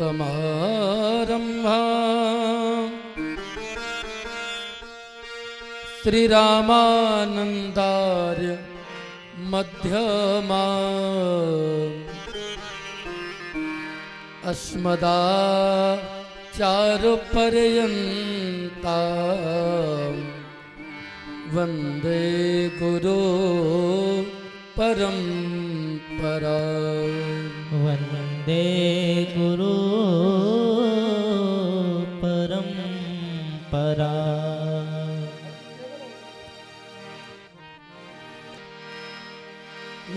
समारंभा श्रीरामानन्दार्य मध्यमा अस्मदाचार्यपर्यन्ता वन्दे गुरो परम्परा वन्दे गुरु परम्परा।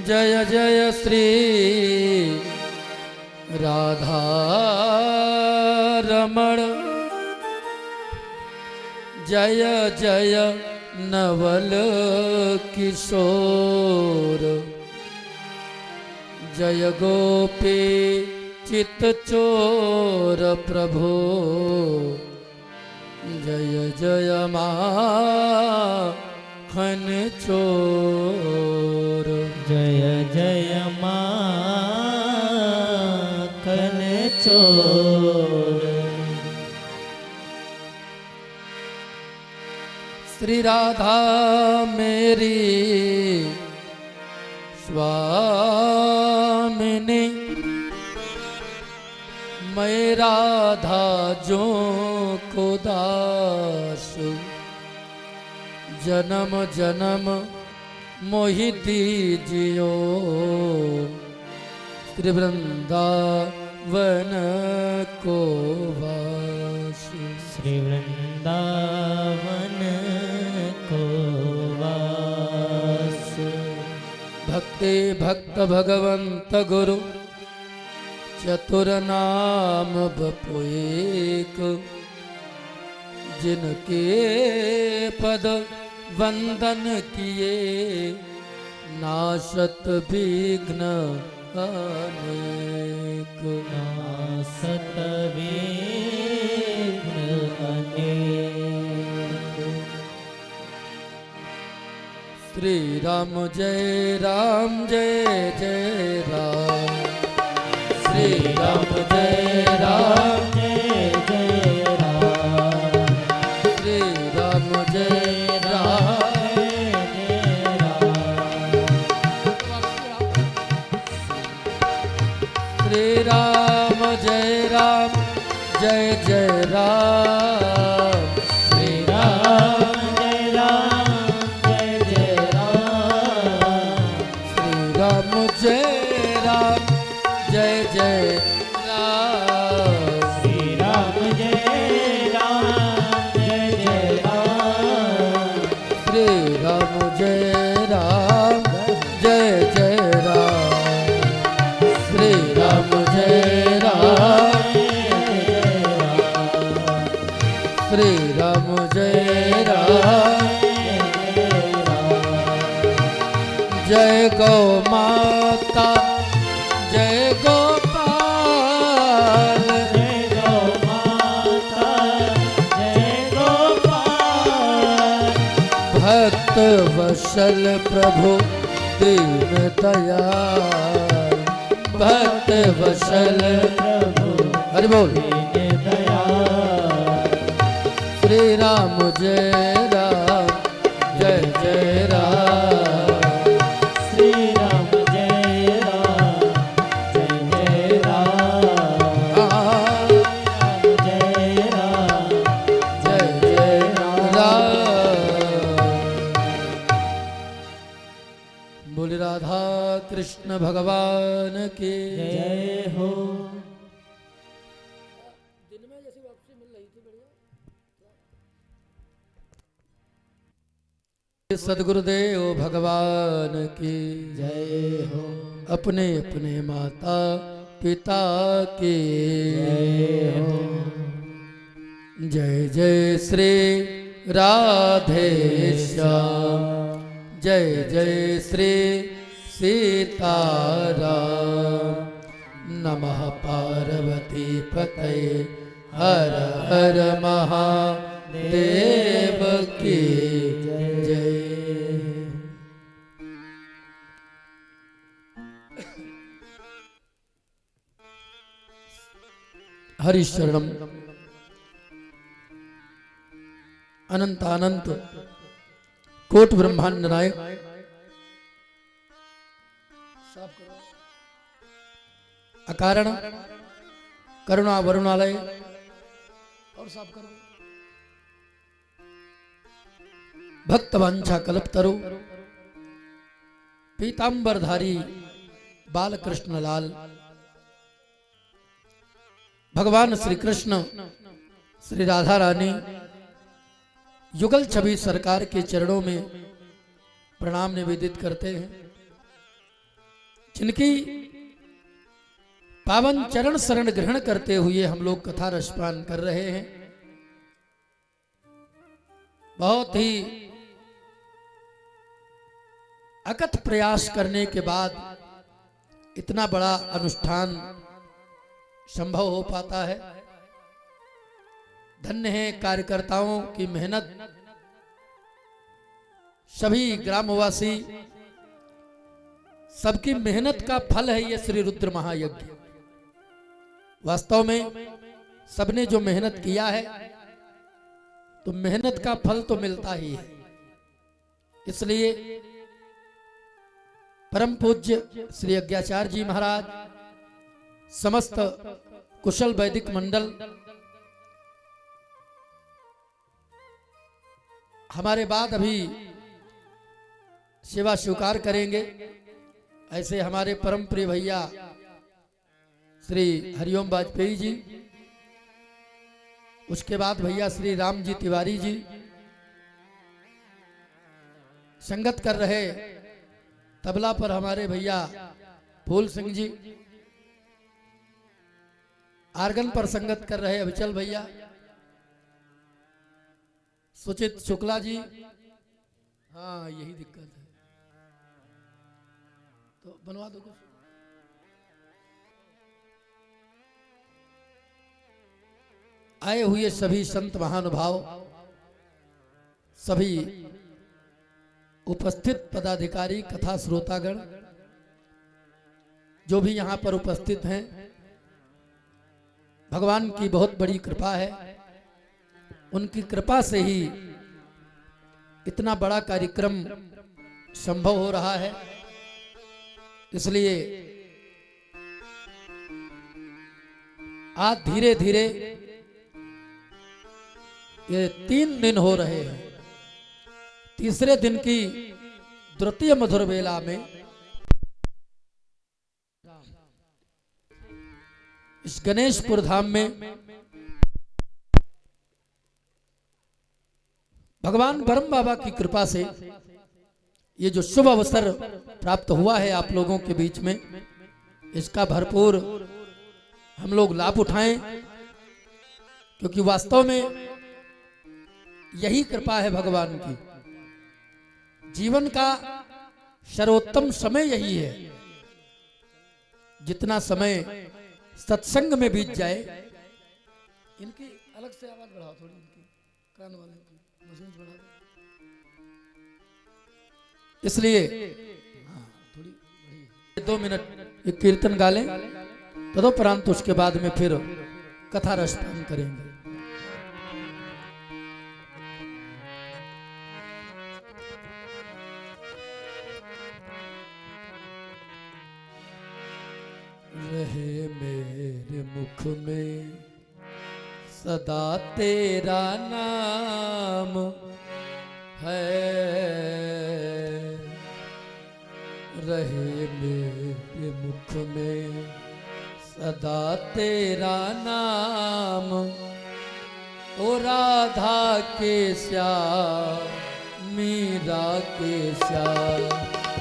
जय जय श्री राधा रमण जय जय नवल किशोर जय गोपी चित चोर प्रभु जय जय माखन चोर जय जय माखन चोर। श्री राधा मेरी स्वामिनी मैं राधा जो को दास जन्म जन्म मोहि दीजियो श्री वृंदावन को वास श्री वृंदावन को वास। भक्ति भक्त भगवंत गुरु चतुर नाम बपु एक जिनके पद वंदन किए नाशत विघ्न अनेक नाशत विघ्न अनेक। श्री राम जय जय राम श्री राम जय जय राम श्री राम जय श्री राम जय जय राम श्री राम जय जय राम श्री राम जय जय जय राम श्री राम जय जय राम श्री राम जय जय राम श्री राम जय श्री राम जय जय गौ माता जय गोपाल जय गौ माता जय गोपाल। भक्त वत्सल प्रभु दीन दयाल भक्त वत्सल प्रभु हरि बोल दीन दयाल। श्री राम जय जय राम श्री राम जय जय राम जय जय राम। बोले राधा कृष्ण भगवान की जय हो। दिन में जैसी वापसी मिल रही थी बढ़िया। सदगुरुदेव भगवान की जय हो। अपने अपने माता पिता की जय हो। जय जय श्री राधे श्याम जय जय श्री सीताराम नमः पार्वती पतये हर हर महादेव की जय। हरिशरणम अनंत अनंत कोट ब्रह्मांड नायक अकारण करुणा वरुणालय और साफ करो भक्त वांछा कल्पतरु पीतांबरधारी बालकृष्ण लाल भगवान श्री कृष्ण श्री राधा रानी युगल छवि सरकार के चरणों में प्रणाम निवेदित करते हैं, जिनकी पावन चरण शरण ग्रहण करते हुए हम लोग कथा रसपान कर रहे हैं। बहुत ही अकथ प्रयास करने के बाद इतना बड़ा अनुष्ठान संभव हो पाता है। धन्य है कार्यकर्ताओं की मेहनत, सभी ग्रामवासी, सबकी मेहनत का फल है ये श्री रुद्र महायज्ञ। वास्तव में सबने जो मेहनत किया है तो मेहनत का फल तो मिलता ही है। इसलिए परम पूज्य श्री यज्ञाचार्य जी महाराज, समस्त कुशल वैदिक मंडल, हमारे बाद अभी सेवा स्वीकार करेंगे। ऐसे हमारे परम प्रिय भैया श्री हरिओम वाजपेयी जी, उसके बाद भैया श्री राम जी तिवारी जी संगत कर रहे। तबला पर हमारे भैया फूल सिंह जी, आर्गन पर संगत कर रहे अभिचल भैया, सुचित शुक्ला जी। हाँ, यही दिक्कत है, तो बनवा दो कुछ। आए हुए सभी संत महानुभाव, सभी उपस्थित पदाधिकारी, कथा श्रोतागण, जो भी यहाँ पर उपस्थित हैं, भगवान की बहुत बड़ी कृपा है। उनकी कृपा से ही इतना बड़ा कार्यक्रम संभव हो रहा है। इसलिए आज धीरे धीरे ये 3 दिन हो रहे हैं। तीसरे दिन की द्वितीय मधुर वेला में इस गणेशपुर धाम में भगवान ब्रह्म बाबा की कृपा से ये जो शुभ अवसर प्राप्त हुआ है आप लोगों के बीच में, इसका भरपूर हम लोग लाभ उठाएं, क्योंकि वास्तव में यही कृपा है भगवान की। जीवन का सर्वोत्तम समय यही है। जितना समय सत्संग में बीत जाए। इनकी अलग से आवाज बढ़ाओ थोड़ी, इनकी कान वाले की मशीन बढ़ा दो। इसलिए थोड़ी 2 मिनट एक कीर्तन गा लें, तदोपरांत उसके बाद में फिर कथा रसपान करेंगे। रहे मेरे मुख में सदा तेरा नाम है, रहे मेरे मुख में सदा तेरा नाम। ओ राधा के श्याम मीरा के श्याम,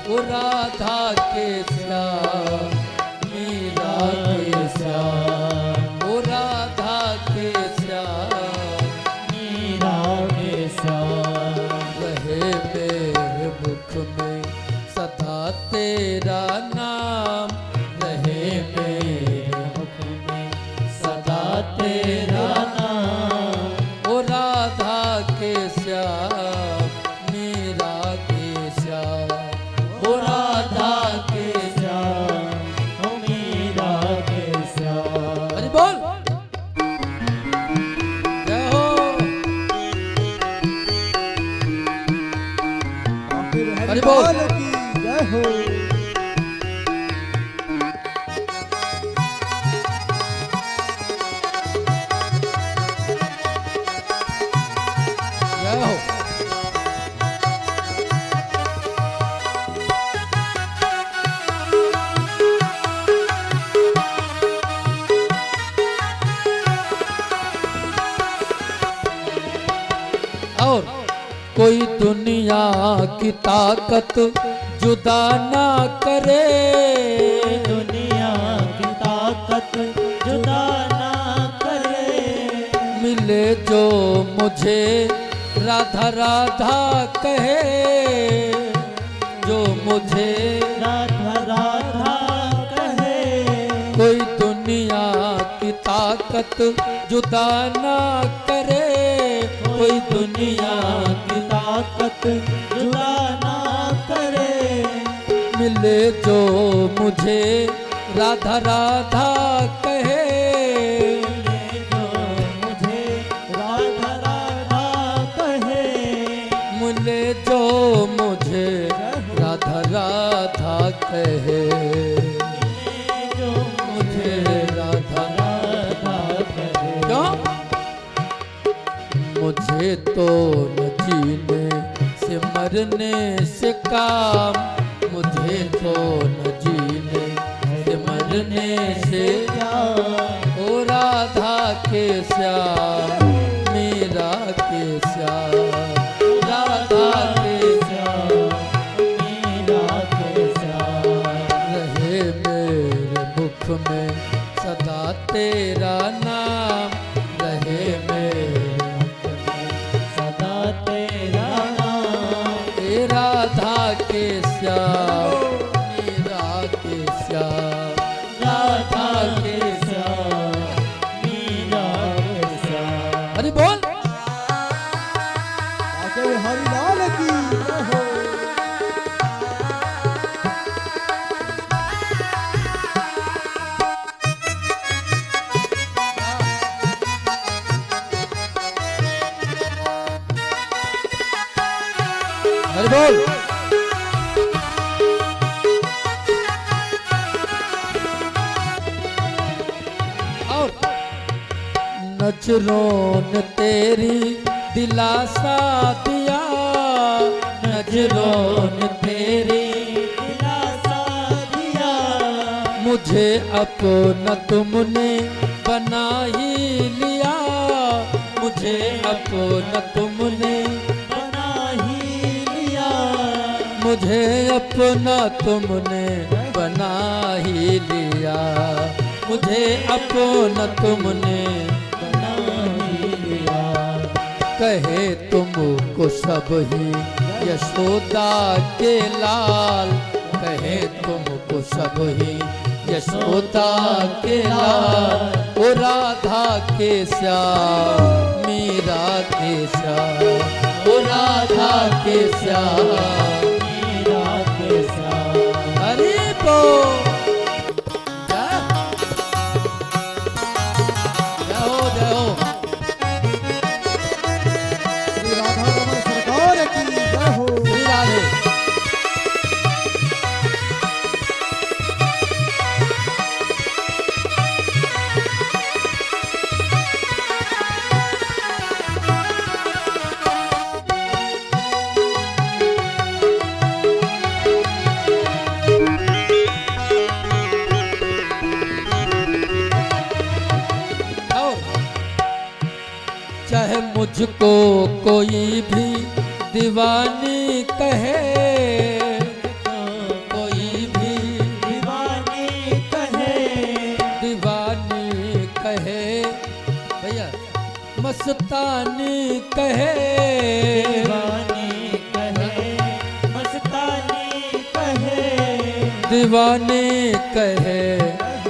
ओ राधा के श्याम मीरा के श्याम, ओ राधा के श्याम मीरा के श्याम। रहे मेरे मुख में सदा तेरा नाम, रहे मेरे मुख में सदा तेरा नाम। ओ राधा के श्याम मीरा के श्याम, ओ राधा के श्याम दुनिया की ताकत जुदा ना करे, दुनिया की ताकत जुदा ना करे। मिले जो मुझे राधा राधा कहे, जो मुझे राधा राधा कहे। कोई दुनिया की ताकत जुदा ना करे, कोई दुनिया की ताकत जुदा ना करे। मिले जो मुझे राधा राधा कहे, जो मुझे राधा राधा कहे। मिले जो मुझे राधा राधा कहे, जो मुझे राधा राधा कहे। क्यों? मुझे तो न जीने से मरने से काम, मुझे तो न जीने से मरने से ओ राधा के श्याम, मीरा के श्याम, राधा के मीरा के श्याम। रहे मेरे मुख में सदा तेरा नाम, रहे मेरे सदा तेरा नाम। हे राधा के श्याम, मीरा के श्याम, राधा के श्याम, मीरा के श्याम। हरि बोल। हरिलाल की जय हो। हरि बोल। और नजरों ने तेरी दिलासा दिया, नजरों ने तेरी दिलासा दिया। मुझे अपना तुमने बना ही लिया, मुझे अपना तुमने बना ही लिया। मुझे अपना तुमने बना ही लिया, मुझे अपना तुमने बना ही लिया। कहे तुमको सब ही यशोदा के लाल, कहे तुमको सब ही यशोदा के लाल, ओ राधा के श्याम, मीरा के श्याम, ओ राधा के श्याम, मीरा के श्याम। हरि बोल। जय हो जय हो। श्री राधा रमण सरकार की जय हो। श्री राधे। चाहे मुझको कोई भी दीवानी कहे, कोई भी दीवानी कहे। दीवानी कहे, भैया मस्तानी कहे, दीवानी कहे, मस्तानी कहे। दीवानी कहे,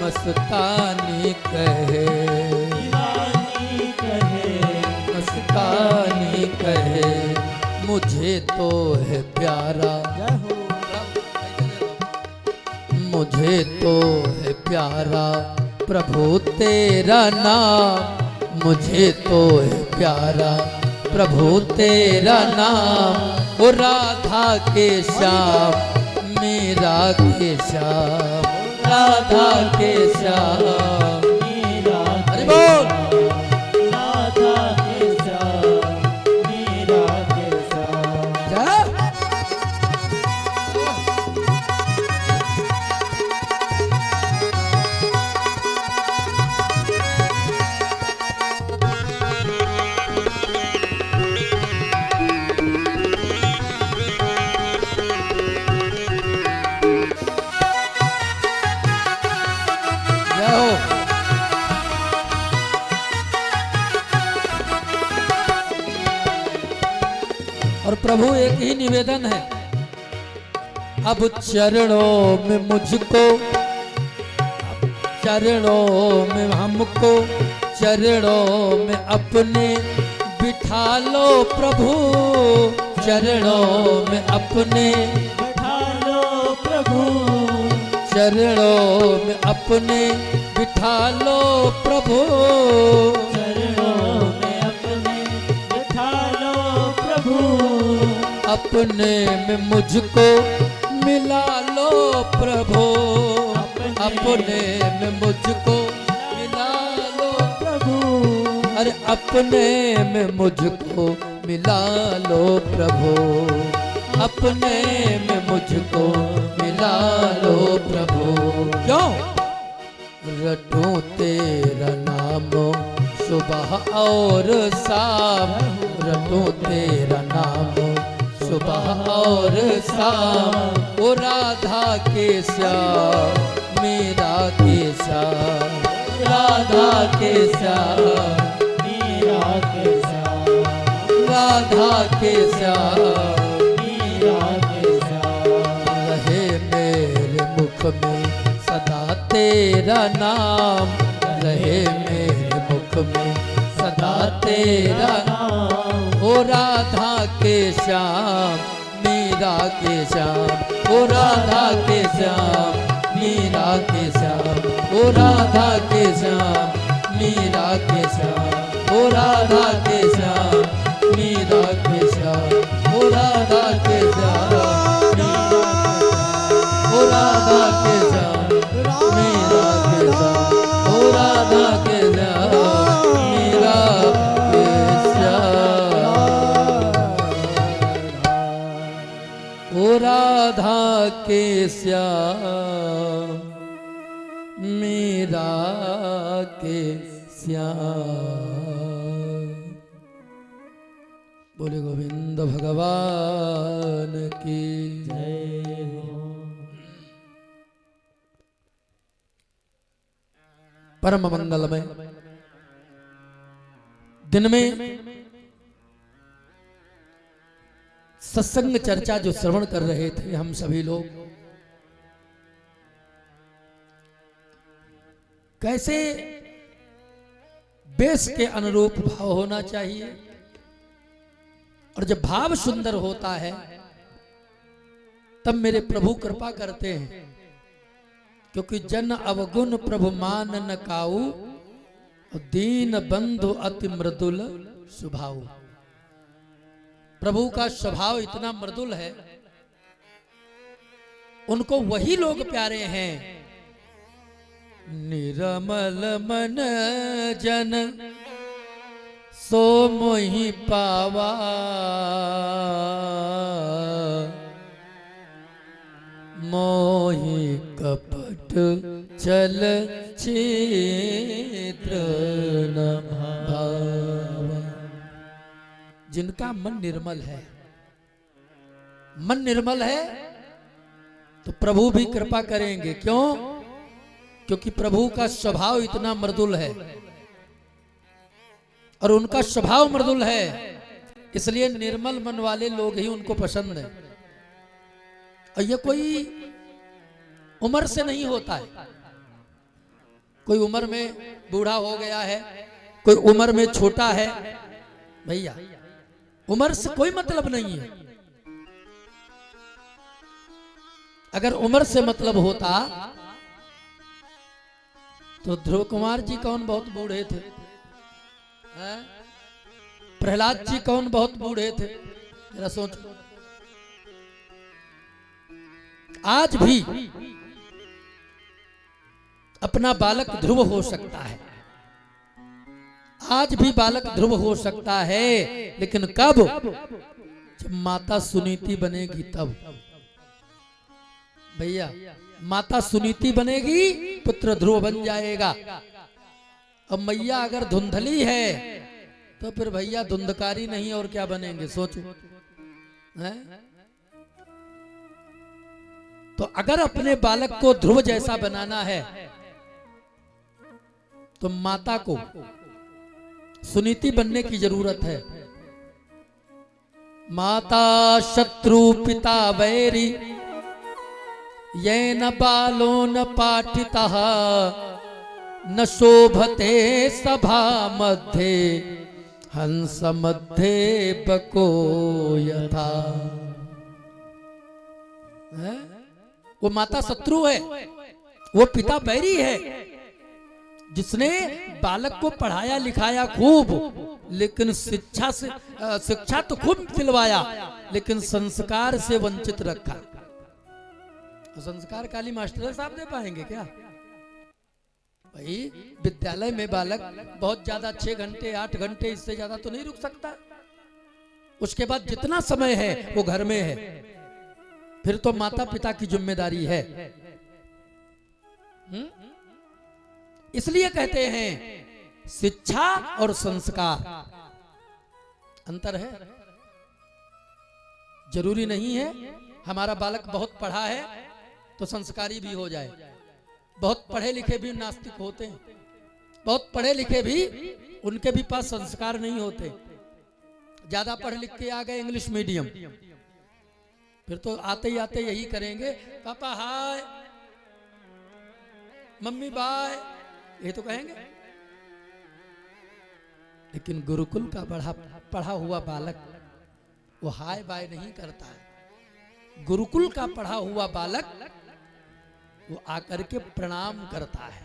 मस्तानी कहे, दीवानी कहे, मस्तानी कहे। मुझे तो है प्यारा, जय हो। मुझे तो है प्यारा प्रभु तेरा नाम, मुझे तो है प्यारा प्रभु तेरा नाम, ओ राधा के श्याम, मीरा के श्याम, राधा के श्याम। मीरा हरि बोल। राधा के श्याम, मीरा के श्याम। जय। जय हो। और प्रभु एक ही निवेदन है, अब चरणों में मुझको, चरणों में हमको, चरणों में अपने बिठा लो प्रभु, चरणों में अपने बिठा लो प्रभु, चरणों में अपने बिठा लो प्रभु, चरणों में अपने बिठा लो प्रभु, अपने में मुझको मिला लो प्रभु, अपने में मुझको मिला लो प्रभु, अरे अपने में मुझको मिला लो प्रभु, अपने में मुझको मिला लो प्रभु। क्यों? रटूं तेरा नाम सुबह और शाम, रटूं तेरा नाम सुबह और शाम, ओ राधा के श्याम मेरा के श्याम, राधा के श्याम मीरा के श्याम, राधा के श्याम, मीरा के श्याम, रहे मेरे मुख में सदा तेरा नाम, रहे मेरे मुख में सदा तेरा नाम, ओ राधा के श्याम मीरा के श्याम, ओ राधा के श्याम मीरा के श्याम, ओ राधा के श्याम मीरा के श्याम, ओ राधा के श्याम मीरा के श्याम, ओ राधा के श्याम ओ राधा के श्याम मीरा के श्याम, ओ राधा के श्याम मीरा के श्याम, ओ राधा के श्याम मीरा के श्याम। बोले गोविंद भगवान की जय हो। परम मंगलमय दिन में सत्संग चर्चा जो श्रवण कर रहे थे हम सभी लोग, कैसे बेस के अनुरूप भाव होना चाहिए, और जब भाव सुंदर होता है तब मेरे प्रभु कृपा करते हैं, क्योंकि जन अवगुण प्रभु मान न काऊ, दीन बंधु अति मृदुल स्वभाव। प्रभु का स्वभाव इतना मृदुल है, उनको वही लोग प्यारे हैं, निरमल मन जन सो मोहि पावा, मोहि कपट चल क्षेत्र न भावा। जिनका मन निर्मल है, मन निर्मल है तो प्रभु भी कृपा करेंगे। क्यों? क्योंकि प्रभु का स्वभाव इतना मृदुल है, और उनका स्वभाव मृदुल है, इसलिए निर्मल मन वाले लोग ही उनको पसंद है। और ये कोई उम्र से नहीं होता है, कोई उम्र में बूढ़ा हो गया है, कोई उम्र में छोटा है, भैया उम्र से कोई मतलब नहीं है। अगर उम्र से मतलब होता तो ध्रुव कुमार जी कौन बहुत बूढ़े थे, प्रहलाद जी कौन बहुत बूढ़े थे, जरा सोचो। आज भी अपना बालक ध्रुव हो सकता है, आज भी बालक ध्रुव हो सकता है, लेकिन कब? जब माता सुनीति बनेगी तब। भैया माता सुनीति बनेगी, पुत्र ध्रुव बन जाएगा। अब मैया अगर धुंधली है तो फिर भैया धुंधकारी नहीं और क्या बनेंगे, सोचो। हैं? तो अगर अपने बालक को ध्रुव जैसा बनाना है तो माता को सुनीति बनने की जरूरत है। माता शत्रु पिता वैरी ये न बालो न पाठितः न शोभते सभा मध्ये हंस मध्ये बको यथा। वो माता शत्रु है, वो पिता बैरी है, जिसने बालक को पढ़ाया लिखाया खूब, लेकिन शिक्षा तो खूब दिलवाया, लेकिन संस्कार से वंचित रखा। तो संस्कार काली मास्टर साहब दे पाएंगे क्या? भाई विद्यालय में बालक बहुत ज्यादा 6 घंटे 8 घंटे, इससे ज्यादा तो नहीं रुक सकता। उसके बाद जितना समय है वो घर में है, फिर तो माता पिता की जिम्मेदारी है। इसलिए कहते हैं शिक्षा और संस्कार अंतर है। जरूरी नहीं है हमारा बालक बहुत पढ़ा है तो संस्कारी भी हो जाए। बहुत पढ़े लिखे भी नास्तिक होते हैं, बहुत पढ़े लिखे भी उनके भी पास संस्कार नहीं होते। ज्यादा पढ़ लिख के आ गए इंग्लिश मीडियम, फिर तो आते ही आते यही करेंगे, पापा हाय, मम्मी बाय, ये तो कहेंगे। लेकिन गुरुकुल का पढ़ा हुआ बालक वो हाय बाय नहीं करता है। गुरुकुल का पढ़ा हुआ बालक वो आकर के प्रणाम करता है।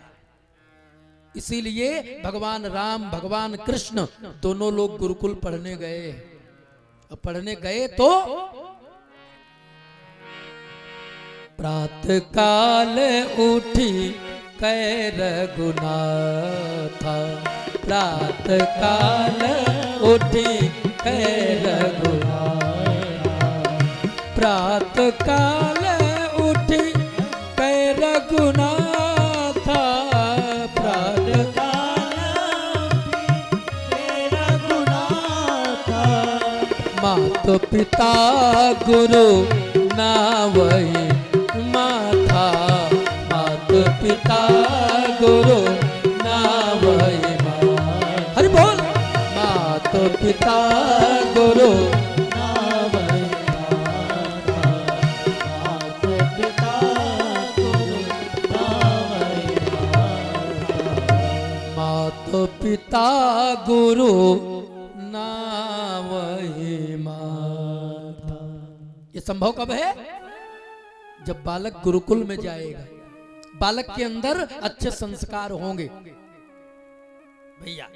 इसीलिए भगवान राम भगवान कृष्ण दोनों लोग गुरुकुल पढ़ने गए। और पढ़ने गए तो प्रातः काल उठी कै रघुनाथा, प्रातः काल उठी कै रघुनाथा, प्रातः काल उठी कै रघुनाथा, प्रातः काल कै रघुनाथा, माता पिता गुरु नावई माथा, माता पिता गुरु नावई माथा। हरि बोल। माता पिता गुरु नावई माथा, माता पिता गुरु नावई माथा, माता पिता गुरु नावई माथा। ये संभव कब है? जब बालक गुरुकुल में जाएगा, बालक के अंदर अच्छे संस्कार होंगे। भैया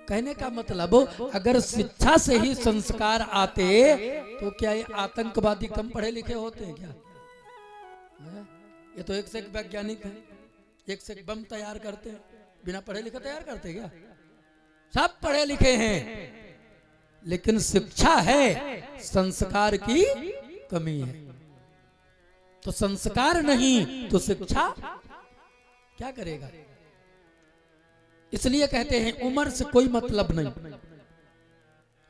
कहने का मतलब, अगर शिक्षा से ही संस्कार आते तो क्या ये आतंकवादी कम पढ़े लिखे होते हैं क्या? ये तो एक से एक वैज्ञानिक है, एक से एक बम तैयार करते हैं, बिना पढ़े लिखे तैयार करते क्या? सब पढ़े लिखे हैं, लेकिन शिक्षा है, संस्कार की कमी है। तो संस्कार नहीं तो शिक्षा क्या करेगा? इसलिए कहते हैं उम्र से कोई मतलब नहीं।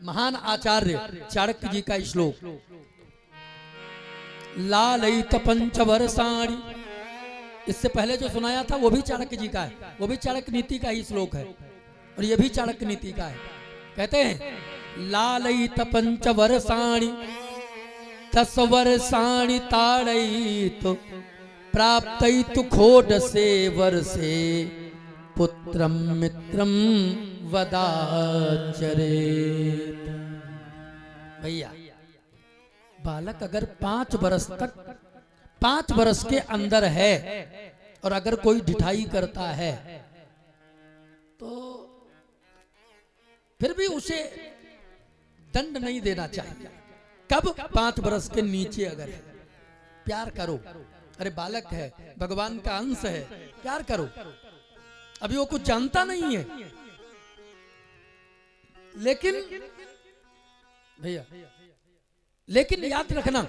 महान आचार्य चाणक्य जी का श्लोक, लालयित पंचवर्षाणि, इससे पहले जो सुनाया था वो भी चाणक्य जी का है, वो भी चाणक्य नीति का ही श्लोक है, और ये भी चाणक्य नीति का है। कहते हैं लालयित पंचवर्षाणि 10 वर्षाणि ताड़यितु प्राप्तयितु खोडसे वर्षे पुत्रम मित्रम वदाचरेत्। भैया बालक अगर 5 वर्ष तक 5 वर्ष के अंदर है और अगर कोई ढिठाई करता है तो फिर भी उसे दंड नहीं देना चाहिए। कब? 5 वर्ष के नीचे अगर है, प्यार करो। अरे बालक है, भगवान का अंश है, प्यार करो। अभी वो कुछ जानता नहीं है, लेकिन भैया लेकिन याद रखना,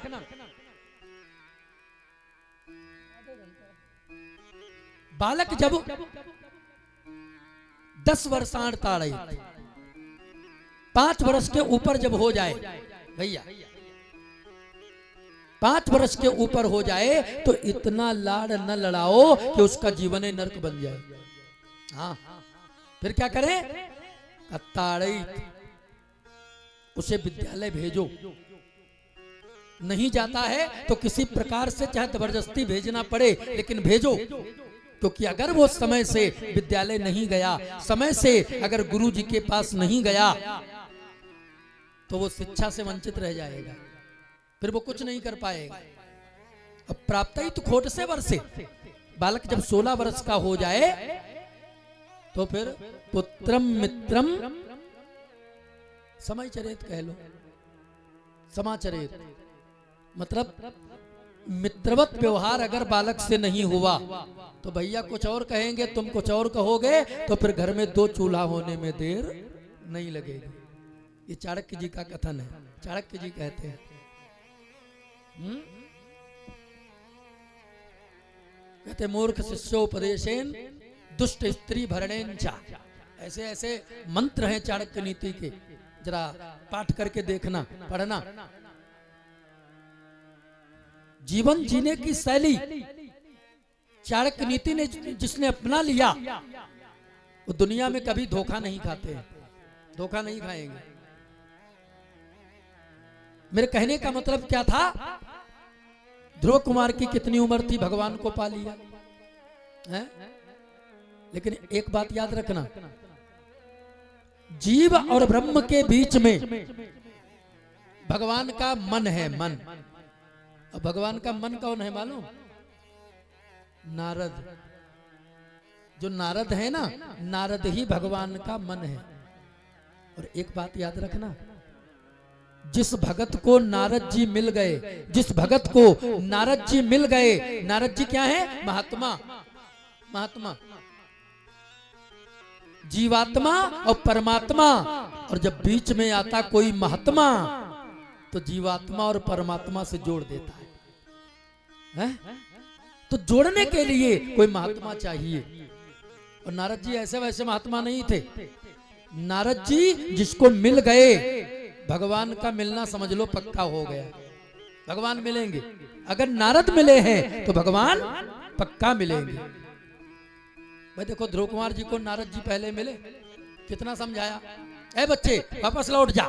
बालक जब 10 वर्षांत ताड़ई 5 वर्ष के ऊपर जब हो जाए, भैया 5 वर्ष के ऊपर हो जाए तो इतना लाड़ न लड़ाओ कि उसका जीवन नरक बन जाए। हाँ, फिर क्या करें? ताड़ई, उसे विद्यालय भेजो। नहीं जाता है तो किसी प्रकार से चाहे जबरदस्ती भेजना पड़े, लेकिन भेजो। क्योंकि अगर वो समय से विद्यालय नहीं गया, समय से अगर गुरु जी के पास नहीं गया, तो वो शिक्षा से वंचित रह जाएगा, फिर वो कुछ नहीं कर पाएगा। अब प्राप्त ही तो खोट से वर्षे, बालक जब 16 वर्ष का हो जाए तो फिर पुत्रम मित्रम समाचरित कह लो। समाचरित मतलब मित्रवत व्यवहार अगर बालक से नहीं हुआ तो भैया कुछ और कहेंगे, तुम कुछ और कहोगे, तो फिर घर में 2 चूल्हा होने में देर नहीं लगेगी। ये चाणक्य जी का कथन है। चाणक्य जी कहते हैं कहते मूर्ख शिष्योपदेशेन दुष्ट स्त्री भरणेन चा। ऐसे ऐसे मंत्र हैं चाणक्य नीति के, जरा पाठ करके देखना, पढ़ना। जीवन जीने की शैली चाणक्य नीति ने जिसने अपना लिया, वो दुनिया में कभी धोखा नहीं खाते, धोखा नहीं खाएंगे। मेरे कहने का मतलब क्या था? ध्रुव कुमार की कितनी उम्र थी, भगवान को पा लिया है? लेकिन एक बात याद रखना, जीव और ब्रह्म के बीच में भगवान का मन है, मन। अब भगवान का मन कौन है मालूम? नारद। जो नारद है ना, नारद ही भगवान का मन है। और एक बात याद रखना, जिस भगत को नारद जी मिल गए, जिस भगत को नारद जी मिल गए, नारद जी क्या है? महात्मा। महात्मा, जीवात्मा और परमात्मा। और जब बीच में आता कोई महात्मा तो जीवात्मा और परमात्मा से जोड़ देता है? तो जोड़ने के लिए कोई महात्मा चाहिए। और नारद जी ऐसे वैसे महात्मा नहीं थे। नारद जी जिसको मिल गए, भगवान का मिलना समझ लो पक्का हो गया। भगवान मिलेंगे, अगर नारद मिले हैं तो भगवान पक्का मिलेंगे। भाई देखो, ध्रुव कुमार जी को नारद जी पहले मिले, कितना समझाया, ए बच्चे वापस लौट जा।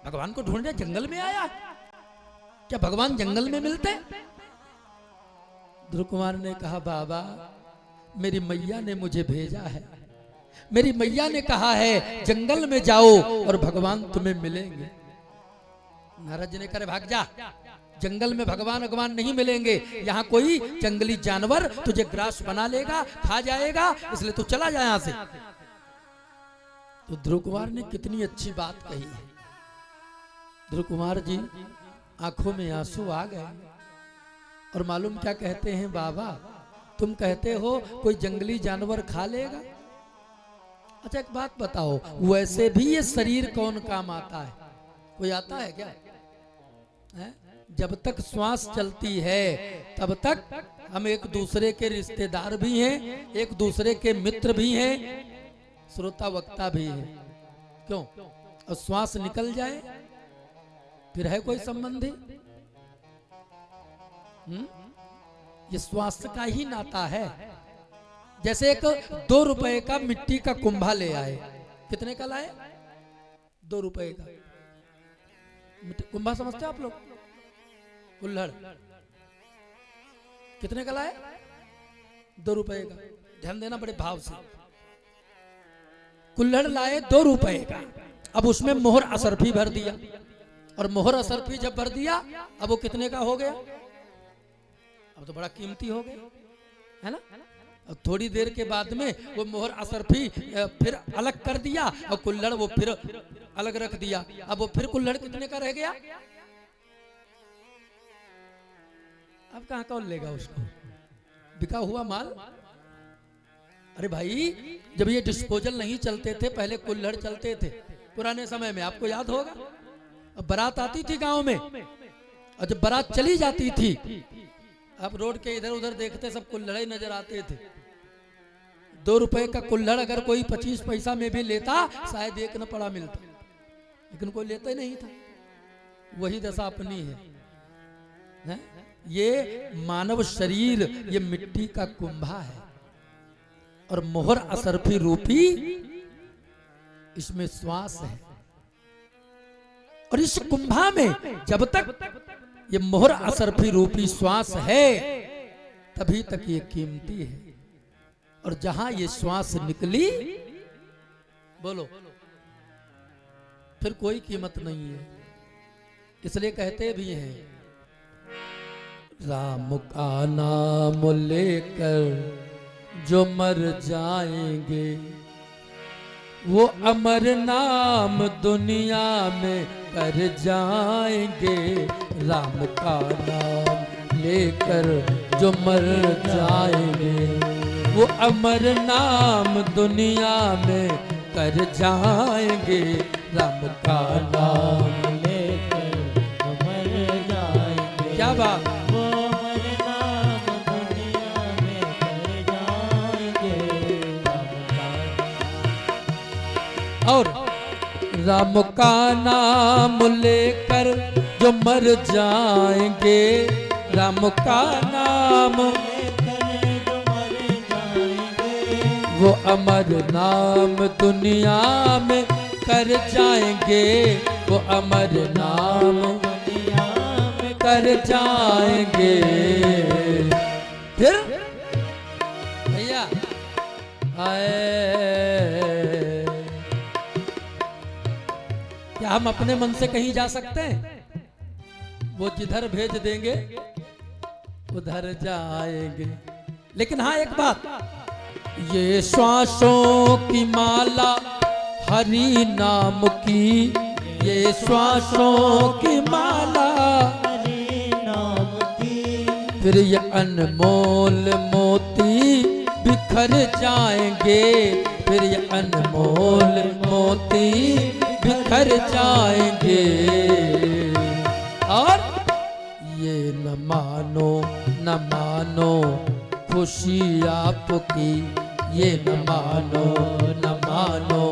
भगवान को ढूंढने जंगल में आया, क्या भगवान जंगल में मिलते? ध्रुव कुमार ने कहा, बाबा मेरी मैया ने मुझे भेजा है, मेरी मैया ने कहा है जंगल में जाओ और भगवान तुम्हें मिलेंगे। नारद जी ने कहा, भाग जा, जंगल में भगवान भगवान नहीं मिलेंगे, यहाँ कोई जंगली जानवर तुझे ग्रास बना लेगा, खा जाएगा, इसलिए तू चला जा यहाँ से। तो ध्रुव कुमार ने कितनी अच्छी बात कही है। ध्रुव कुमार जी आंखों में आंसू आ गए और मालूम क्या कहते हैं, बाबा तुम कहते हो कोई जंगली जानवर खा लेगा। अच्छा एक बात बताओ, वैसे भी ये शरीर कौन काम आता है? कोई आता है क्या? है? जब तक श्वास चलती है तब तक हम एक दूसरे के रिश्तेदार भी हैं, एक दूसरे के मित्र भी हैं, श्रोता वक्ता भी हैं। क्यों? और श्वास निकल जाए फिर है कोई संबंधी? ये श्वास का ही नाता है। जैसे एक 2 रुपए का मिट्टी का कुंभा ले आए, कितने का लाए? 2 रुपए का कुंभा, समझते हो आप लोग? कुल्हड़ कितने का लाए? 2 रुपए का। ध्यान देना बड़े भाव से। कुल्हड़ लाए 2 रुपए का। अब उसमें मोहर असरफी भर दिया, और मोहर असरफी जब भर दिया, अब वो कितने का हो गया? अब तो बड़ा कीमती हो गया, है ना? और थोड़ी देर के बाद में वो मोहर असरफी फिर अलग कर दिया और कुल्हड़ वो फिर अलग रख दिया। अब वो फिर कुल्हड़ कितने का रह गया? अब कहां कौन लेगा उसको? बिका हुआ माल। अरे भाई, जब ये डिस्पोजल नहीं चलते थे, पहले कुल्हड़ चलते थे पुराने समय में, आपको याद होगा। अब बारात आती थी गांव में, और जब बारात चली जाती थी, अब रोड के इधर उधर देखते सब कुल्हड़ नजर आते थे। 2 रुपए का कुल्हड़ अगर कोई 25 पैसा में भी लेता, शायद एक न पड़ा मिलता, लेकिन कोई लेता ही नहीं था। वही दशा अपनी है? ये मानव शरीर ये मिट्टी का कुंभा है। और मोहर असरफी रूपी इसमें श्वास है। और इस कुंभा में जब तक ये मोहर असरफी रूपी श्वास है तभी तक ये कीमती है। और जहां ये श्वास निकली, बोलो, फिर कोई कीमत नहीं है। इसलिए कहते भी हैं, राम का नाम लेकर जो मर जाएंगे वो अमर नाम दुनिया में कर जाएंगे। राम का नाम लेकर जो मर जाएंगे वो अमर नाम दुनिया में कर जाएंगे। राम का नाम लेकर मर जाएंगे। क्या बात, वो अमर नाम दुनिया में कर जाएंगे। और राम का नाम लेकर जो मर जाएंगे, राम का नाम वो अमर नाम दुनिया में कर जाएंगे। वो अमर नाम दुनिया में कर जाएंगे। फिर भैया आए, क्या हम अपने मन से कहीं जा सकते हैं? वो जिधर भेज देंगे उधर जाएंगे। लेकिन हाँ एक बात, ये श्वासों की माला हरि नाम की, ये श्वासों की माला हरि नाम की। फिर ये अनमोल मोती बिखर जाएंगे। फिर ये अनमोल मोती बिखर जाएंगे। और ये न मानो न मानो खुशी आपकी, ये न मानो न मानो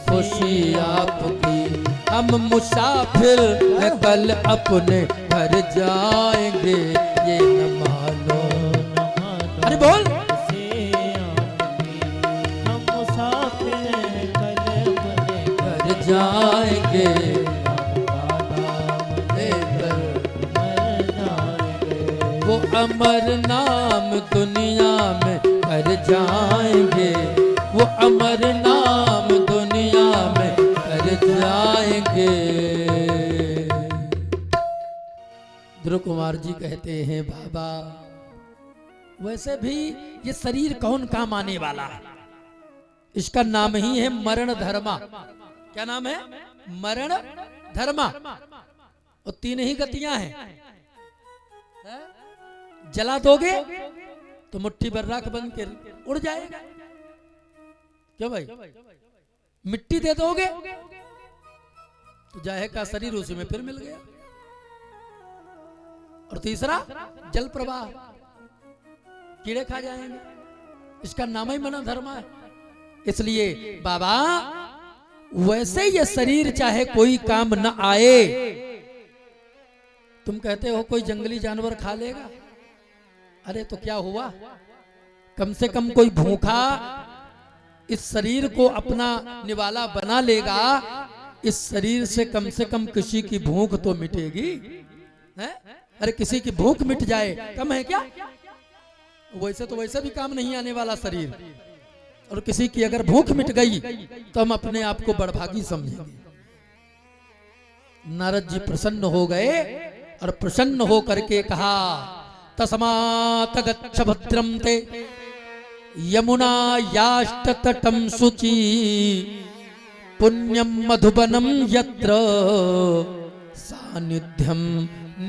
खुशी आपकी। हम मुसाफिर हैं कल अपने घर जाएंगे। ये न मानो, अरे बोल, हम मुसाफिर कल अपने घर जाएंगे। मर जाएंगे। वो अमर नाम दुनिया में कर जाएंगे। वो अमर नाम दुनिया में कर जाएंगे। ध्रुव कुमार जी कहते हैं, बाबा वैसे भी ये शरीर कौन काम आने वाला है? इसका नाम ही है मरण धर्मा। क्या नाम है? मरण धर्मा। और तीन ही गतियां हैं। जला दोगे तो मुट्ठी भर राख बन के उड़ जाएगा। क्यों भाई? मिट्टी दे दोगे तो जाहे का शरीर उसी में फिर मिल गया। और तीसरा जल प्रवाह, कीड़े खा जाएंगे। इसका नाम ही मना धर्म है। इसलिए बाबा वैसे ये शरीर चाहे कोई काम न आए, तुम कहते हो कोई जंगली जानवर खा लेगा, अरे तो क्या हुआ, कम से कम कोई भूखा इस शरीर को अपना निवाला बना लेगा। इस शरीर से कम किसी की भूख तो मिटेगी है? अरे किसी की भूख मिट जाए कम है क्या? वैसे तो वैसे भी काम नहीं आने वाला शरीर, और किसी की अगर भूख मिट गई तो हम अपने आप को बड़भागी समझेंगे। नारद जी प्रसन्न हो गए और प्रसन्न हो करके कहा, तस्मात् गच्छ भद्रं ते यमुना याष्ट तटं शुचि पुण्यं मधुबनं यत्र सानिध्यं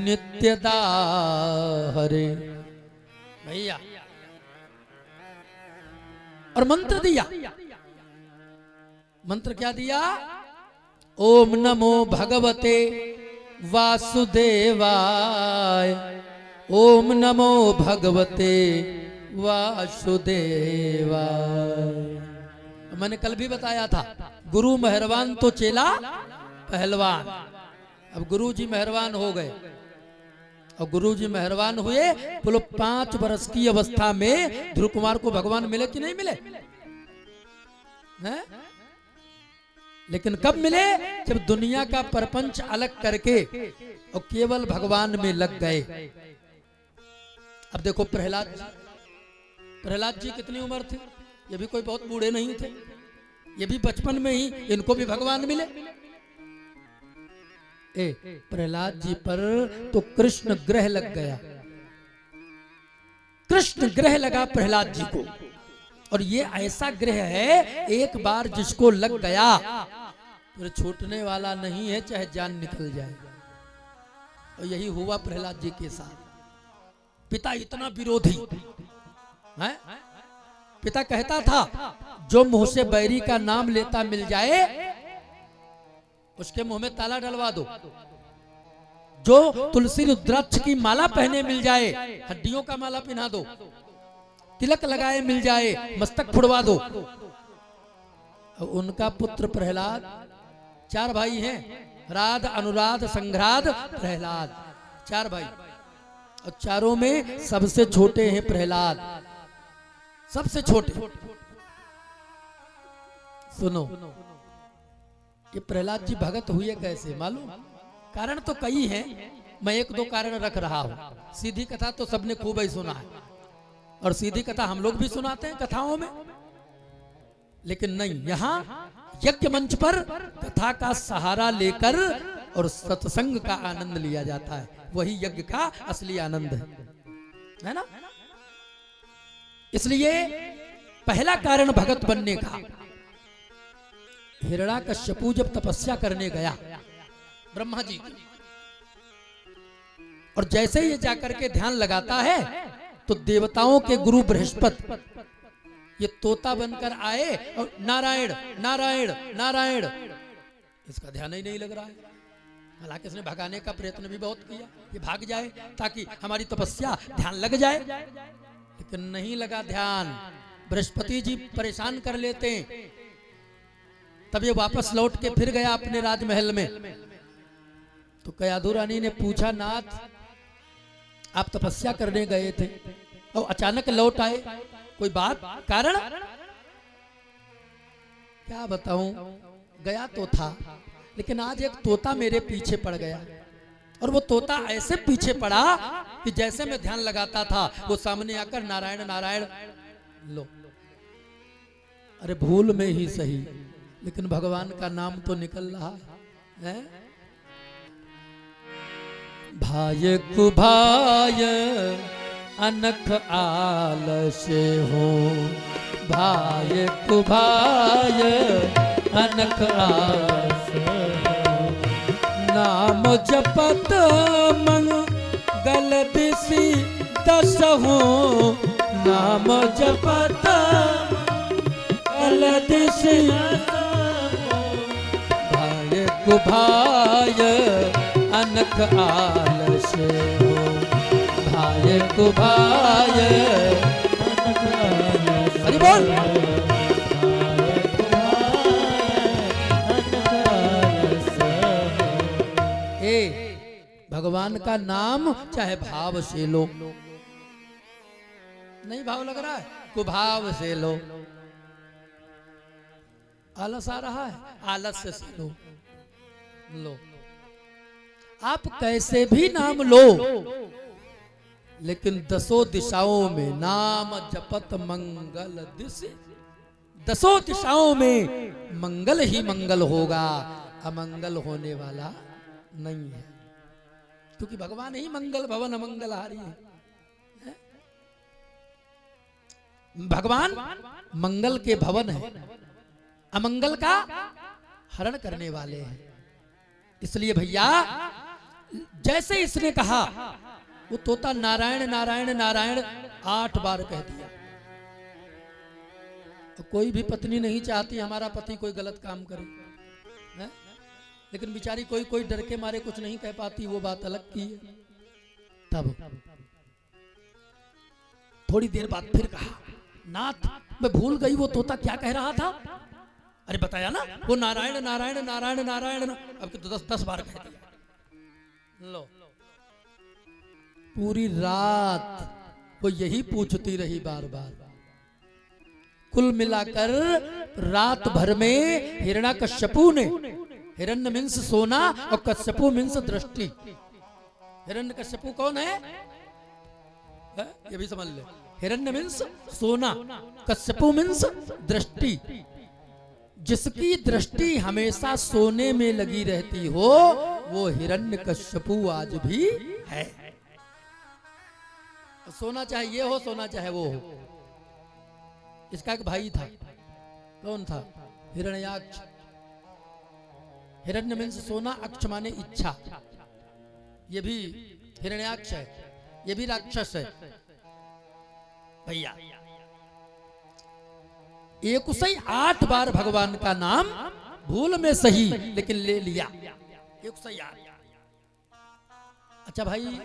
नित्यदा हरे। भैया और मंत्र दिया। मंत्र क्या दिया? ओम नमो भगवते वासुदेवाय, ओम नमो भगवते वासुदेवाय। मैंने कल भी बताया था, गुरु मेहरबान तो चेला पहलवान। अब गुरु जी मेहरबान हो गए, और गुरुजी मेहरबान हुए, बोलो 5 वर्ष की अवस्था में ध्रुव कुमार को भगवान मिले कि नहीं मिले हैं? लेकिन कब मिले? जब दुनिया का परपंच अलग करके और केवल भगवान में लग गए। अब देखो प्रहलाद जी कितनी उम्र थी? ये भी कोई बहुत बूढ़े नहीं थे, ये भी बचपन में ही इनको भी भगवान मिले। प्रहलाद जी पर तो कृष्ण ग्रह लग गया, कृष्ण ग्रह लगा प्रहलाद जी को। और ये ऐसा ग्रह है, एक बार जिसको लग गया फिर छूटने वाला नहीं है, चाहे जान निकल जाए। और यही हुआ प्रहलाद जी के साथ। पिता इतना विरोधी है, पिता कहता था जो मुंह से बैरी का नाम लेता मिल जाए उसके मुंह में ताला डलवा दो, जो तुलसी रुद्राक्ष की माला पहने मिल जाए हड्डियों का माला पहना दो, तिलक लगाए मिल जाए मस्तक फुड़वा दो। उनका पुत्र प्रहलाद, 4 भाई हैं, राध, अनुराध, संघ्राद, प्रहलाद, 4 भाई। और चारों में सबसे छोटे हैं प्रहलाद, सबसे छोटे। सुनो, ये प्रहलाद जी भगत हुए कैसे मालूम? कारण तो कई हैं, मैं 1-2 कारण रख रहा हूं। सीधी कथा तो सबने खूब ही सुना है, और सीधी कथा हम लोग भी सुनाते हैं कथाओं में। लेकिन नहीं, यहाँ यज्ञ मंच पर कथा का सहारा लेकर और सत्संग का आनंद लिया जाता है, वही यज्ञ का असली आनंद है ना। इसलिए पहला कारण भगत बनने का, हिरण्याकश्यपु जब तपस्या करने गया ब्रह्मा जी की, और जैसे ही ये जाकर के ध्यान लगाता है तो देवताओं के गुरु बृहस्पति ये तोता बनकर आए और नारायण नारायण नारायण, इसका ध्यान ही नहीं लग रहा है। हालांकि इसने भगाने का प्रयत्न भी बहुत किया, ये भाग जाए ताकि हमारी तपस्या ध्यान लग जाए, लेकिन नहीं लगा ध्यान। बृहस्पति जी परेशान कर लेते हैं। तब ये वापस लौट के फिर गया अपने राजमहल में। तो कयाधु रानी ने पूछा, नाथ आप तपस्या करने गए थे और अचानक लौट आए, कोई बात, कारण? क्या बताऊं, गया तो था लेकिन आज एक तोता मेरे पीछे पड़ गया, और वो तोता ऐसे पीछे पड़ा कि जैसे मैं ध्यान लगाता था वो सामने आकर नारायण नारायण। लो, अरे भूल में ही सही, लेकिन भगवान का नाम तो निकल रहा है। भाय कुभाय अनख आलस हो, भाय कुभाय अनख आलस हो, नाम जपत मंगल दिसि दस हो, नाम जपत मंगल दिसि भाय कुभाय अनख आलस हो, भाय कुभाय अनख आलस। हरि बोल। भगवान का नाम चाहे भाव से लो, नहीं भाव लग रहा है, कुभाव से लो। आलस आ रहा है, आलस्य से लो। लो, आप कैसे भी नाम लो, लेकिन 10 दिशाओं में नाम जपत मंगल दिशि, 10 दिशाओं में मंगल ही मंगल होगा, अमंगल होने वाला नहीं है। क्योंकि भगवान ही मंगल भवन अमंगलहारी है। भगवान मंगल के भवन है, अमंगल का हरण करने वाले हैं। इसलिए भैया जैसे इसने कहा, वो तोता नारायण नारायण नारायण 8 बार कह दिया। तो कोई भी पत्नी नहीं चाहती हमारा पति कोई गलत काम करे, है? लेकिन बेचारी कोई कोई डर के मारे कुछ नहीं कह पाती, वो बात अलग की है। तब थोड़ी देर बाद फिर कहा, नाथ मैं भूल गई वो तोता क्या कह रहा था। अरे बताया ना, वो नारायण नारायण नारायण नारायण, अब तो 10 बार कह दिया। लो, पूरी रात वो यही पूछती रही बार बार। कुल मिलाकर रात भर में हिरण्यकश्यपु ने, हिरण्य मीन्स सोना और कश्यपु मीन्स दृष्टि। हिरण्यकश्यपु कौन है? ये भी समझ ले। हिरण्य मीन्स सोना, कश्यपु मीन्स दृष्टि। जिसकी दृष्टि हमेशा सोने में लगी रहती हो वो हिरण्यकश्यपु आज भी है। सोना चाहे ये हो, सोना चाहे वो हो। इसका एक भाई था, कौन था? हिरण्याक्ष। हिरण्य मीन्स सोना, अक्ष माने इच्छा। ये भी हिरण्याक्ष है, ये भी राक्षस है भैया। एक से 8 बार भगवान का नाम भूल में सही लेकिन ले लिया। 108। अच्छा भाई,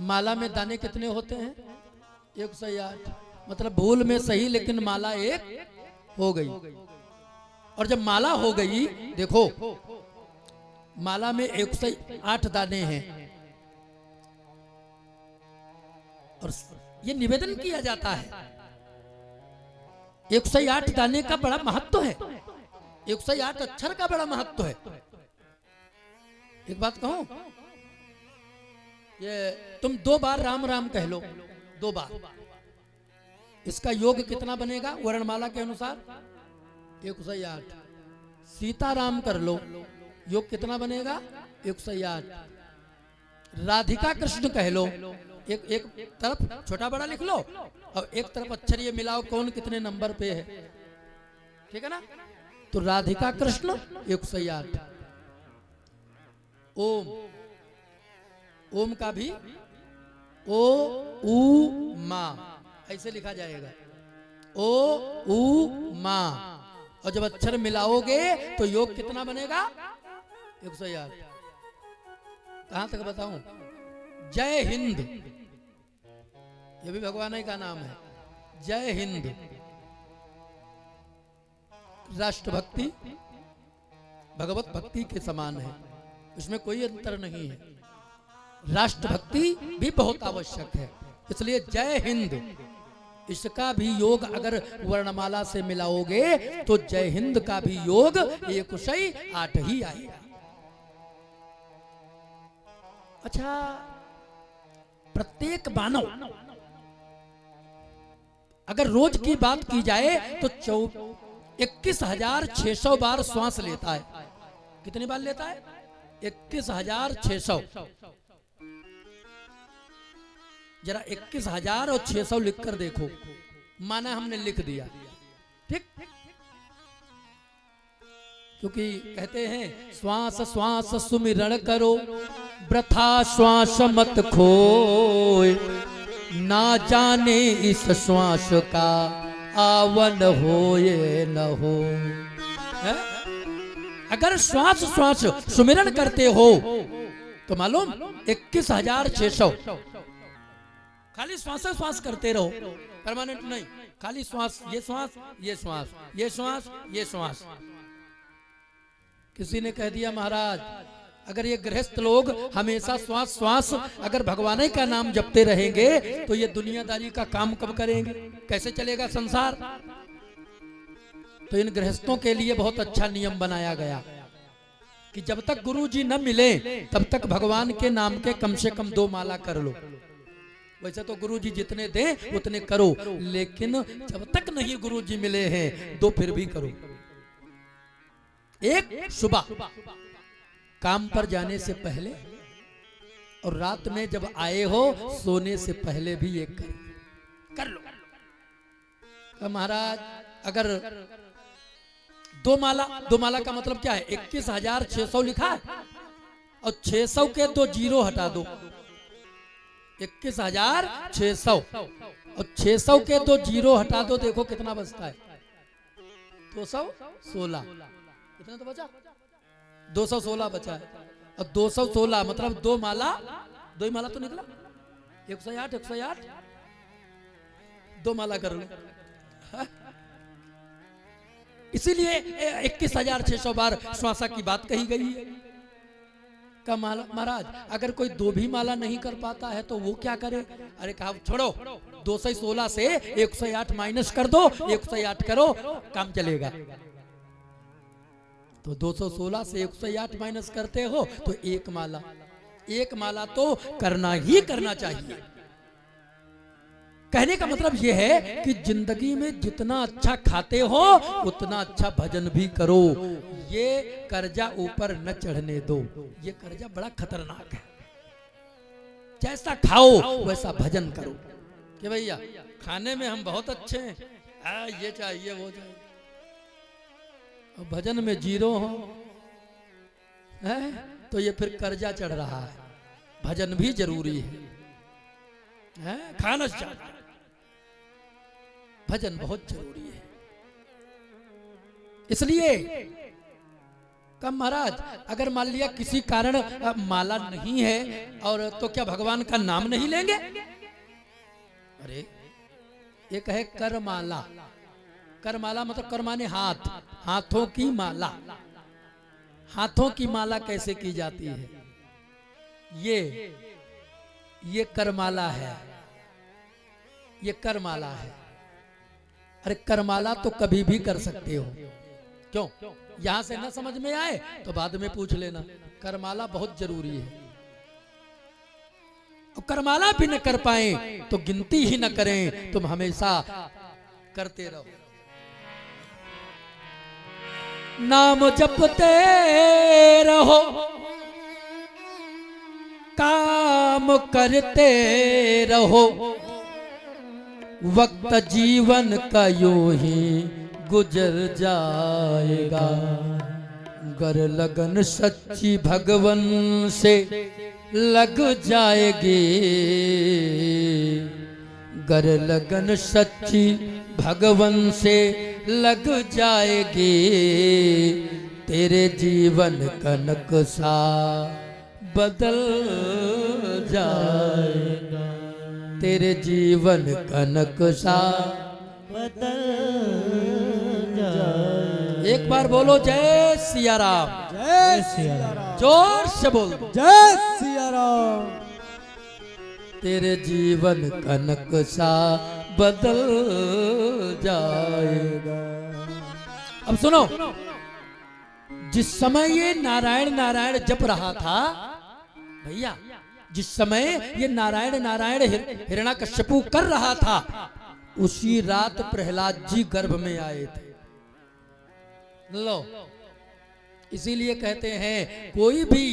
माला में दाने कितने होते हैं? 108। मतलब भूल में सही लेकिन माला एक हो गई। और जब माला हो गई, देखो माला में 108 दाने हैं और ये निवेदन किया जाता है। 108 दाने का बड़ा महत्व है, 108 अक्षर का बड़ा महत्व है। एक बात कहूं, ये तुम 2 बार राम राम कह लो, 2 बार, इसका योग कितना बनेगा वर्णमाला के अनुसार? 108। सीताराम कर लो, योग कितना बनेगा? 108। राधिका कृष्ण कह लो, एक तरफ छोटा बड़ा लिख लो और एक तरफ अक्षर ये मिलाओ कौन कितने नंबर पे है, ठीक है ना? तो राधिका कृष्ण 108। ओम, ओम का भी ओ उ मा ऐसे लिखा जाएगा, ओ उ मा। और जब अक्षर मिलाओगे तो योग कितना बनेगा? 108। कहां तक बताऊं? जय हिंद, ये भी भगवान ही का नाम है। जय हिंद, राष्ट्रभक्ति भगवत भक्ति के समान है, इसमें कोई अंतर नहीं है। राष्ट्रभक्ति भी बहुत आवश्यक है, इसलिए जय हिंद, इसका भी योग अगर वर्णमाला से मिलाओगे तो जय हिंद का भी योग 108 ही आएगा। अच्छा, प्रत्येक मानव अगर रोज की बात की जाए तो 21,600 बार श्वास लेता है। कितनी बार लेता है? 21,600। जरा 21,000 और 600 लिख कर देखो, माना हमने लिख दिया, ठीक? क्योंकि कहते हैं श्वास श्वास सुमिरण करो, वृथा श्वास मत खोए, ना जाने इस श्वास का आवन होए न हो। है? अगर श्वास श्वास सुमिरन करते हो तो मालूम 21,600 खाली श्वास श्वास करते रहो, परमानेंट नहीं, खाली श्वास, ये श्वास ये श्वास ये श्वास ये श्वास। किसी ने कह दिया महाराज अगर ये गृहस्थ लोग हमेशा श्वास श्वास अगर भगवान का नाम जपते रहेंगे तो ये दुनियादारी का काम कब करेंगे, कैसे चलेगा संसार? तो इन गृहस्थों के लिए बहुत अच्छा नियम बनाया गया कि जब तक गुरु जी न मिले तब तक भगवान के नाम के कम से कम 2 माला कर लो। वैसे तो गुरु जी जितने दें उतने करो, लेकिन जब तक नहीं गुरु जी मिले हैं 2 फिर भी करो। एक सुबह काम पर जाने से पहले और रात में जब आए हो सोने से पहले भी एक कर लो। तो महाराज अगर 2 माला का मतलब क्या है? 21,600 लिखा है और 600 के 2 जीरो हटा दो, 21,600 और 600 के 2 जीरो हटा दो, देखो कितना बचता है? 216। कितना तो बचा? 216 बचा है। और 216 मतलब 2 माला, 2 ही माला तो निकला, 108 2 माला कर लो। इसीलिए 21,600 बार श्वासा की बात कही गई है। का माला महाराज अगर कोई दो भी माला नहीं कर पाता है तो वो क्या करे? अरे कहा छोड़ो, 216 से 108 माइनस कर दो, 108 करो, काम चलेगा। तो 216 से 108 माइनस करते हो तो एक माला तो करना ही करना चाहिए। कहने का मतलब यह है कि जिंदगी में जितना अच्छा खाते हो उतना अच्छा भजन भी करो। ये कर्जा ऊपर न चढ़ने दो, ये कर्जा बड़ा खतरनाक है। जैसा खाओ वैसा भजन करो कि भैया खाने में हम बहुत अच्छे हैं, ये चाहिए वो चाहिए, और भजन में जीरो हो है तो ये फिर कर्जा चढ़ रहा है। भजन भी जरूरी है? खाना चाहिए, भजन बहुत जरूरी है। इसलिए कब महाराज अगर मान लिया किसी कारण माला नहीं है और तो क्या भगवान का नाम नहीं लेंगे? अरे एक है करमाला। करमाला मतलब कर माने हाथ, हाथों की माला। हाथों की माला कैसे की जाती है? ये करमाला है, ये करमाला है। अरे करमाला तो कभी भी कर सकते हो, क्यों? यहां से ना समझ में आए तो बाद में पूछ लेना। करमाला बहुत जरूरी है। और करमाला भी न कर पाए तो गिनती ही न करें, तुम हमेशा करते रहो। नाम जपते रहो, काम करते रहो, वक्त जीवन का यूं ही गुजर जाएगा। गर लगन सच्ची भगवन से लग जाएगी, गर लगन सच्ची भगवन से लग जाएगी। तेरे जीवन का नक्शा बदल जाएगा, तेरे जीवन का नक्शा बदल जाए। एक बार बोलो जय सिया राम। जय सिया राम। जोर से बोल। जय सिया राम। तेरे जीवन का नक्शा बदल जाएगा। अब सुनो, जिस समय ये नारायण नारायण जप रहा था भैया, जिस समय ये नारायण नारायण हिरण्याकश्यपु कर रहा था, उसी रात प्रहलाद जी गर्भ में आए थे। लो, इसीलिए कहते हैं कोई भी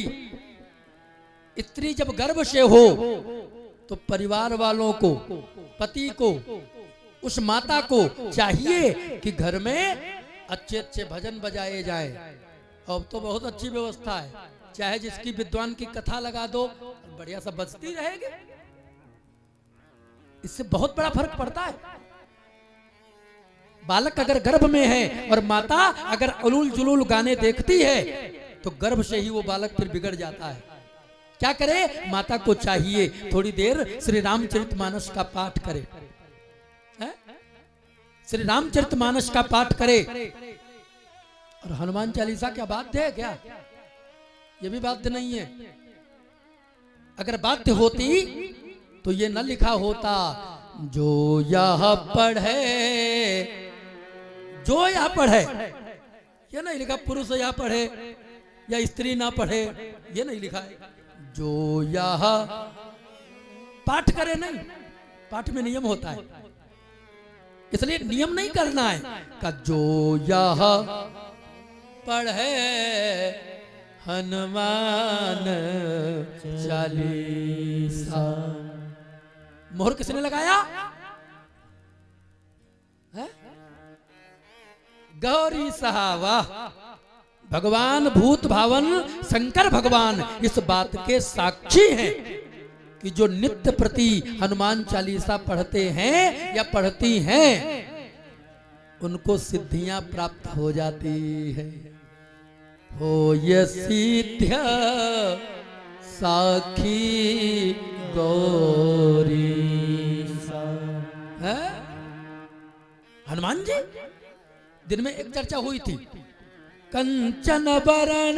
स्त्री जब गर्भ से हो तो परिवार वालों को, पति को, उस माता को चाहिए कि घर में अच्छे अच्छे भजन बजाए जाएं। अब तो बहुत अच्छी व्यवस्था है, चाहे जिसकी विद्वान की कथा लगा दो, बढ़िया सा बजती रहेगी। इससे बहुत बड़ा फर्क पड़ता है। बालक अगर गर्भ में है और माता अगर उलूल जुलूल गाने देखती है तो गर्भ से ही वो बालक फिर बिगड़ जाता है। क्या करे? माता को चाहिए थोड़ी देर श्री रामचरितमानस का पाठ करे, श्री रामचरितमानस का पाठ करे। और हनुमान चालीसा क्या बाध्य है क्या? ये भी बाध्य नहीं है। अगर बाध्य होती तो ये न लिखा होता जो यह पढ़े, जो यह पढ़े, ये नहीं लिखा पुरुष यह पढ़े या स्त्री ना पढ़े, ये नहीं लिखा है। जो यह पाठ करे, नहीं, पाठ में नियम होता है, इसलिए नियम नहीं करना है। का जो यह पढ़े हनुमान चालीसा। मोहर किसने लगाया है? गौरी साहबा। भगवान भूत भावन शंकर भगवान इस बात के साक्षी हैं कि जो नित्य प्रति हनुमान चालीसा पढ़ते हैं या पढ़ती हैं उनको सिद्धियां प्राप्त हो जाती है। हो ये सिद्ध साखी गौरी है? हनुमान जी दिन में एक चर्चा हुई थी। कंचन बरण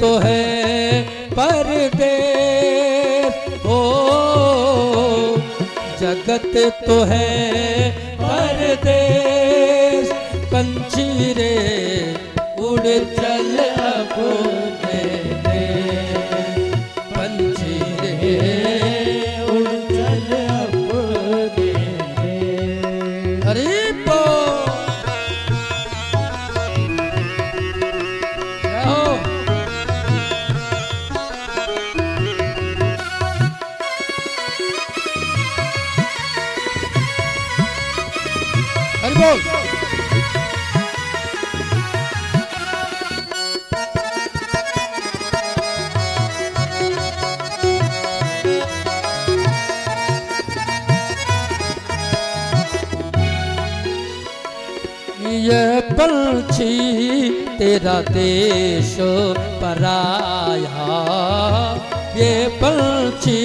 तो है परदेश, ओ जगत तो है परदेश, पंछी रे उड़ चल अपने देश, पंछी रे उड़ चल अपने देश। हरि बोल। जय हो। हरि बोल। ये पंछी तेरा देश पराया, ये पंछी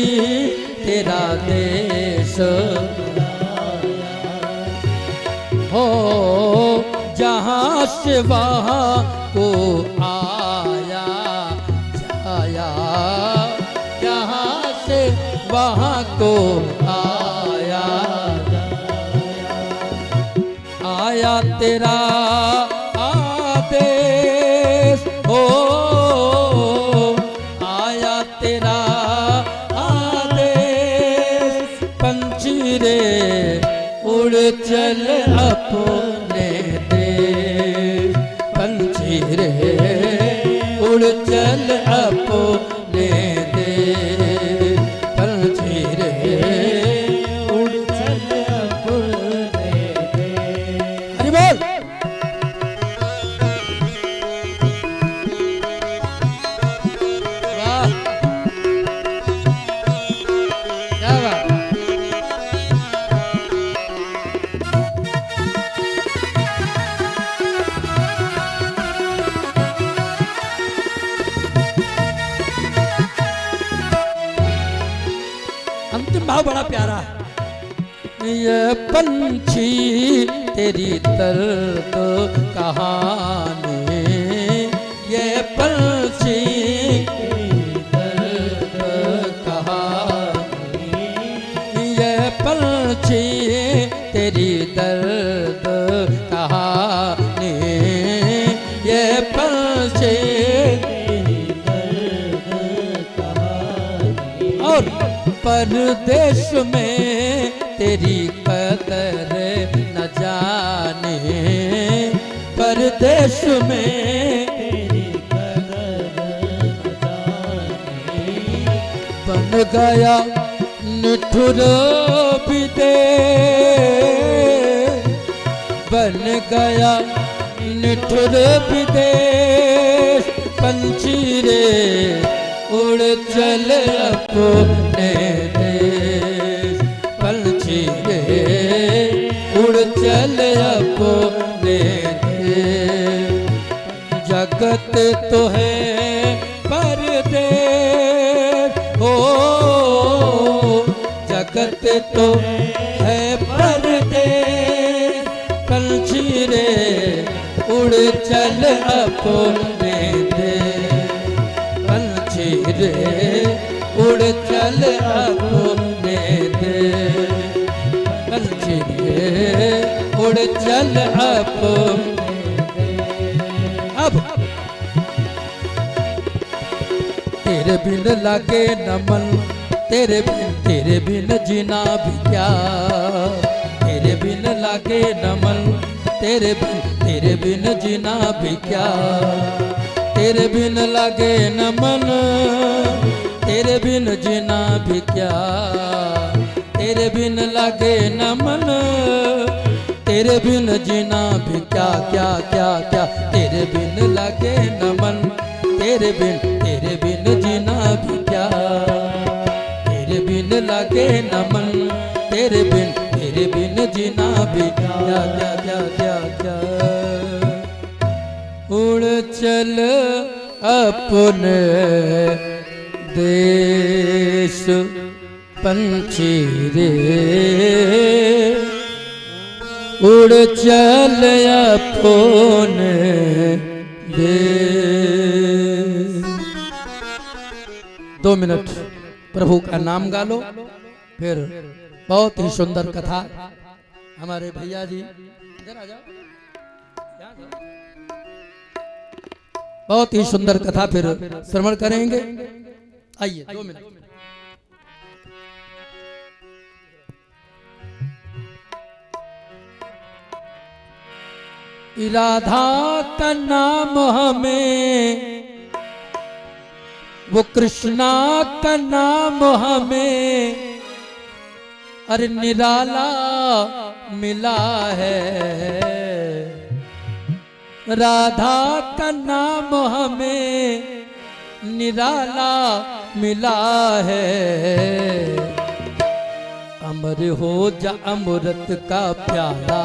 तेरा देश हो, जहाँ से वहाँ को आया जाया, जहाँ से वहाँ को आया आया तेरा आदेश, हो आया तेरा आदेश, पंछी रे उड़ चल अपने देश, पंछी रे उड़ चल अपने देश, पंछी रे उड़ चल अपने देश। हरि बोल। वाह क्या बात। अंतिम भाव बड़ा प्यारा है। ये पंछी तेरी दर्द कहानी, ये पंछी तेरी दर्द कहानी, ये पंछी तेरी दर्द कहानी, ये पंछी तेरी दर्द कहानी। और परदेश में तेरी कदर न जाने, परदेश में तेरी कदर न जाने। बन गया निठुर विदेश, बन गया निठुर विदेश, पंछी रे उड़ चल अपने देश, पंछी रे उड़ चल अपने देश, जगत तो है परदेश, हो जगत तो है परदेश, पंछी रे उड़ चल अपने देश, पंछी रे उड़ चल अपने देश, पंछी रे उड़ चल अपने देश। अब तेरे बिन लागे न मन, तेरे बिन जीना भी क्या, तेरे बिन लागे न मन, तेरे बिन जीना भी क्या, तेरे बिन लागे न मन, तेरे बिन जीना भी क्या, तेरे बिन लागे न मन, तेरे बिन जीना भी क्या क्या क्या क्या, तेरे बिन लागे न मन, तेरे बिन जीना भी क्या, तेरे बिन लागे न मन, तेरे बिन जीना भी क्या क्या क्या क्या क्या। उड़ चल अपने देश, पंछी रे उड़ चल अपने देश। 2 मिनट प्रभु का नाम गा लो, फिर बहुत ही सुंदर कथा हमारे भैया जी इधर आ जाओ, यहाँ जाओ। बहुत ही सुंदर कथा फिर श्रवण करेंगे। आइए 2 मिनट। राधा का नाम हमें, वो कृष्णा का नाम हमें, अरे निराला मिला है। राधा का नाम हमें निराला मिला है। अमर हो जा अमृत का प्याला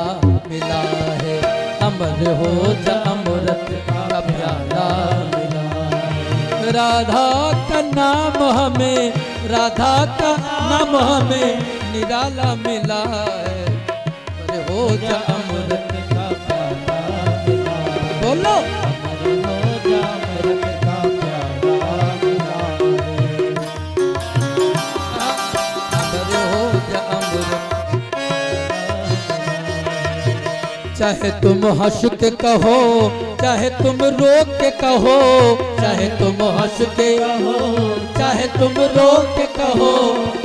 मिला है, अमर हो जा अमृत का प्याला मिला है। राधा का नाम हमें, राधा का नाम हमें निराला मिला है। अमर हो जा अमृत का प्याला मिला है। बोलो अमर हो जा अमृत का प्याला मिला है। अमर हो जा अमृत। चाहे तुम हंस के कहो, चाहे तुम रो के कहो, चाहे तुम हंस के कहो, चाहे तुम रो के कहो,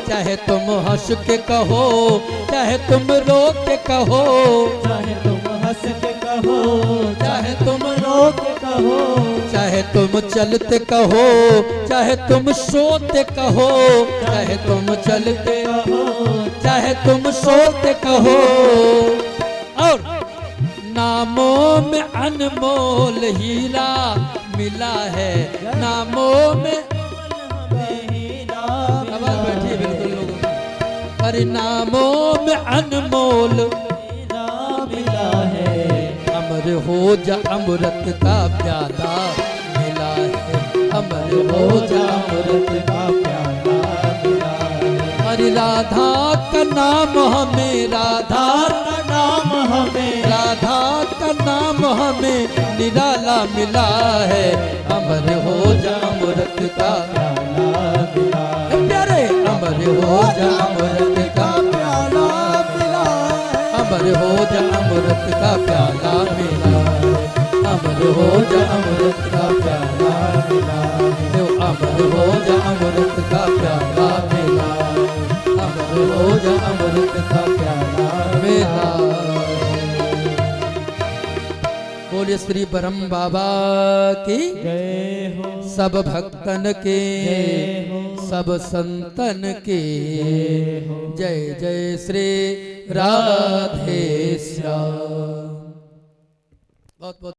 चाहे तुम हंस के कहो, चाहे तुम रो के कहो, चाहे तुम हंस के कहो, चाहे तुम रो के कहो, चाहे तुम चलते कहो, चाहे तुम सोते कहो, चाहे तुम चलते कहो, चाहे तुम सोते कहो। और नामों में अनमोल हीरा मिला है, नामों में हमें हीरा आवाज बैठी है बिल्कुल लोगों। अरे नामों में अनमोल हीरा मिला है। अमर हो जा अमृत का प्याला मिला है, अमर हो जा अमृत का प्याला मिला है। अरे राधा का नाम हमें, राधा का नाम हमें, राधा का नाम हमें निराला मिला है। अमर हो जा अमृत का प्याला मिला है। प्यारे, अमर हो जा अमृत का प्याला मिला है। अमर हो जा अमृत का प्याला मिला है। अमर हो जा अमृत का प्याला मिला है। अमर हो जा अमृत का प्याला मिला है। अमर हो जा अमृत का प्याला मिला है। बोलिए श्री ब्रह्म बाबा की जय हो, सब भक्तन के, जय हो, सब संतन के जय हो। जय जय श्री राधे श्याम। बहुत बहुत